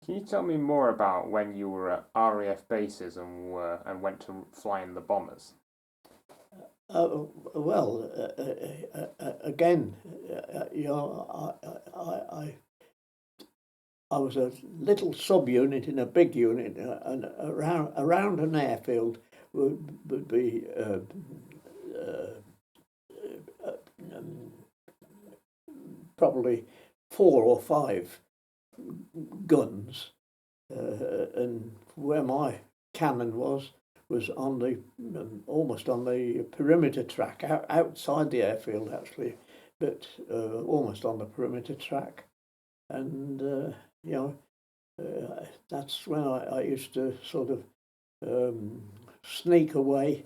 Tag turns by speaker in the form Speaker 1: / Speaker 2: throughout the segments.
Speaker 1: Can you tell me more about when you were at RAF bases and went to fly in the bombers?
Speaker 2: Well, again, you know, I was a little subunit in a big unit, and around an airfield would be um, probably 4 or 5 guns, and where my cannon was on the almost on the perimeter track, outside the airfield actually, but almost on the perimeter track, and you know that's when I used to sort of sneak away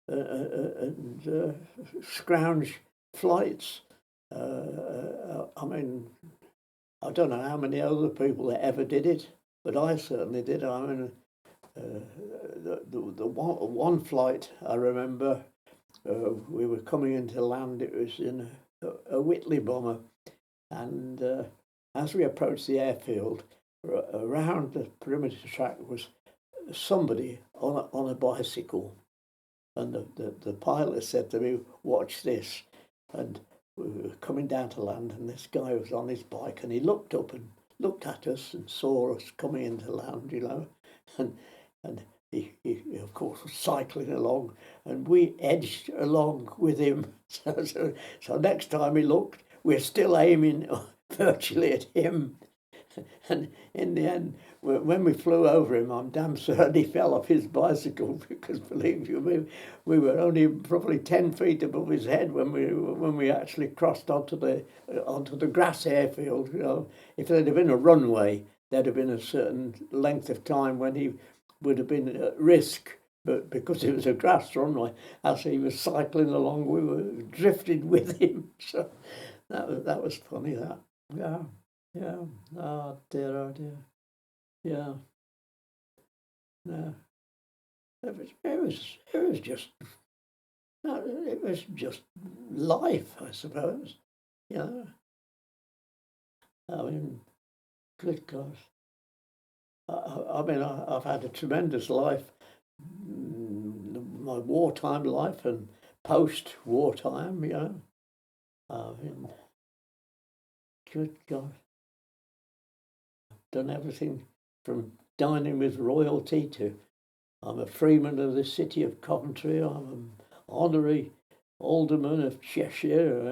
Speaker 2: and scrounge flights. I mean, I don't know how many other people ever did it, but I certainly did. I mean, the one flight I remember, we were coming into land. It was in a Whitley bomber, and as we approached the airfield, around the perimeter track was somebody on a bicycle, and the pilot said to me, "Watch this," and we were coming down to land, and this guy was on his bike, and he looked up and looked at us and saw us coming into land, you know, and he of course was cycling along, and we edged along with him. So next time he looked, we're still aiming virtually at him. And in the end, when we flew over him, I'm damn certain he fell off his bicycle, because believe you, we were only probably 10 feet above his head when we actually crossed onto the grass airfield. You know, if there'd have been a runway, there'd have been a certain length of time when he would have been at risk. But because it was a grass runway, as he was cycling along, we were drifted with him. So that was funny. That, yeah. Yeah. Oh dear. Oh dear. Yeah. No. It was just no, it was just life, I suppose. Yeah. I mean, good God. I mean, I've had a tremendous life, my wartime life and post-wartime. You know. I mean, good God. Done everything from dining with royalty to I'm a freeman of the city of Coventry. I'm an honorary alderman of Cheshire.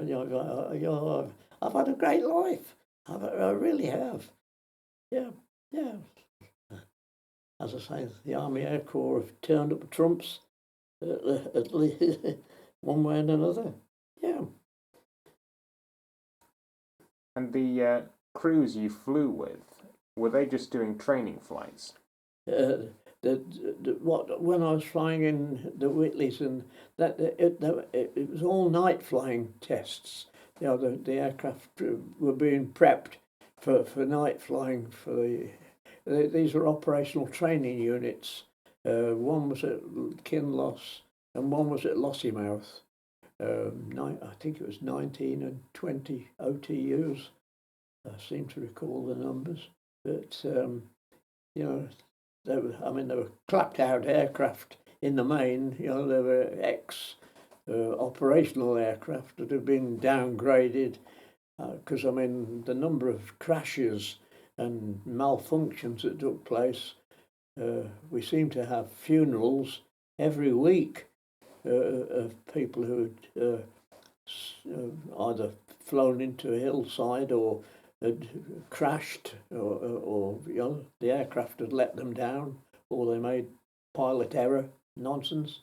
Speaker 2: I've had a great life. I really have. Yeah, yeah. As I say, the Army Air Corps have turned up trumps at least one way and another. Yeah.
Speaker 1: And the crews you flew with, were they just doing training flights?
Speaker 2: When I was flying in the Whitleys, and it was all night flying tests. You know, the aircraft were being prepped for night flying. These were operational training units. One was at Kinloss and one was at Lossiemouth. I think it was 19 and 20 OTUs. I seem to recall the numbers, but you know, they were clapped out aircraft in the main. You know, they were operational aircraft that have been downgraded because the number of crashes and malfunctions that took place. We seem to have funerals every week of people who had either flown into a hillside or had crashed, or you know, the aircraft had let them down, or they made pilot error nonsense.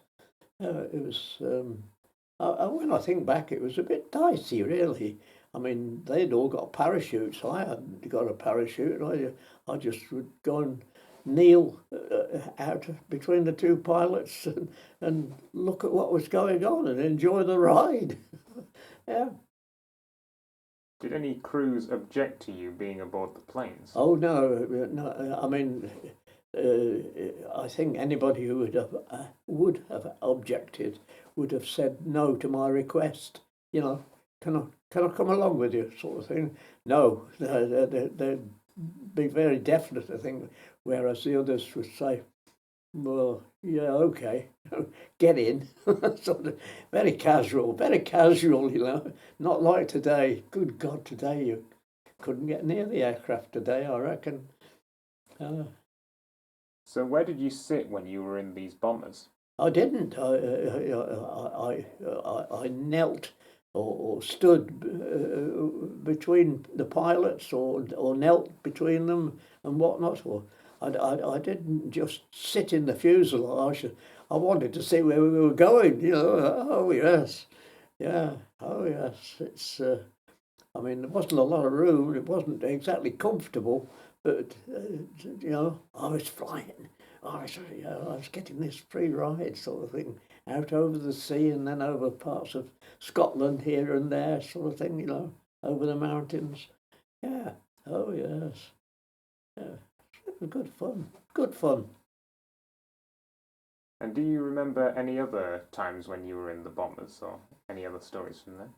Speaker 2: It was when I think back, it was a bit dicey, really. I mean, they'd all got parachutes. I hadn't got a parachute. I just would go and kneel out between the two pilots and look at what was going on and enjoy the ride. Yeah.
Speaker 1: Did any crews object to you being aboard the planes?
Speaker 2: Oh no, no. I mean, I think anybody who would have objected would have said no to my request. You know, can I come along with you, sort of thing. No, be very definite, I think, whereas the others would say, well, yeah, okay, get in. Sort of very casual, you know. Not like today. Good God, today you couldn't get near the aircraft today, I reckon.
Speaker 1: So where did you sit when you were in these bombers?
Speaker 2: I didn't. I knelt or stood between the pilots or knelt between them and whatnot. Or I didn't just sit in the fuselage. I wanted to see where we were going. You know. Oh yes, yeah. Oh yes. It's. I mean, there wasn't a lot of room. It wasn't exactly comfortable, but you know, I was flying. I was getting this free ride sort of thing out over the sea and then over parts of Scotland here and there sort of thing, you know, over the mountains. Yeah. Oh yes. Yeah. Good fun. Good fun.
Speaker 1: And do you remember any other times when you were in the bombers, or any other stories from them?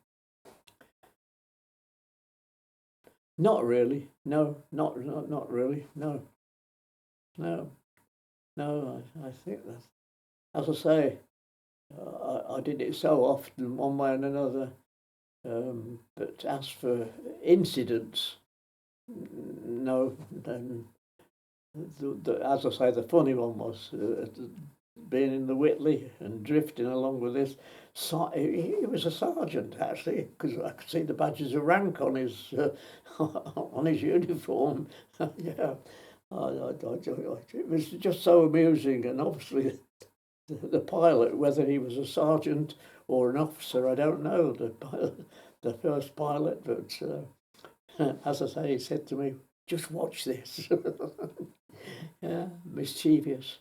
Speaker 2: Not really. No. Not really. No. No. No. I think that, as I say, I did it so often, one way and another. But as for incidents, no. As I say, the funny one was being in the Whitley and drifting along with this. He was a sergeant actually, because I could see the badges of rank on his on his uniform. Yeah, it was just so amusing, and obviously the pilot, whether he was a sergeant or an officer, I don't know. The first pilot, but as I say, he said to me, "Just watch this." Yeah, mischievous.